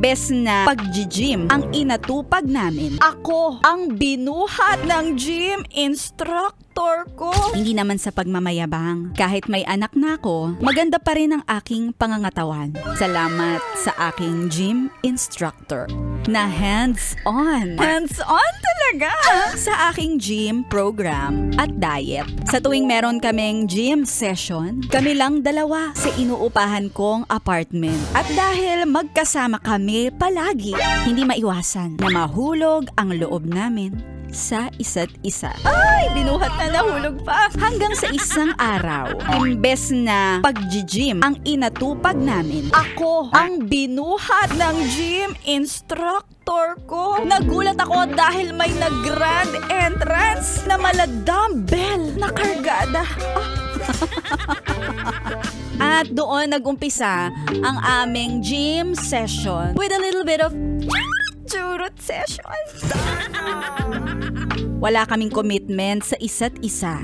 Imbes na pag-gym ang inatupag namin, ako ang binuhat ng gym instructor ko. Hindi naman sa pagmamayabang. Kahit may anak na ako, maganda pa rin ang aking pangangatawan. Salamat sa aking gym instructor na hands-on. Hands-on talaga sa aking gym program at diet. Sa tuwing meron kaming gym session, kami lang dalawa sa inuupahan kong apartment. At dahil magkasama kami palagi, hindi maiwasan na mahulog ang loob namin sa isa't isa. Ay, binuhat na nahulog pa. Hanggang sa isang araw, imbes na pag-gym ang inatupag namin, ako ang binuhat ng gym instructor ko. Nagulat ako dahil may nag-grand entrance na mala-dumbbell na kargada. At doon nag-umpisa ang aming gym session with a little bit of churot session. Wala kaming commitment sa isa't isa.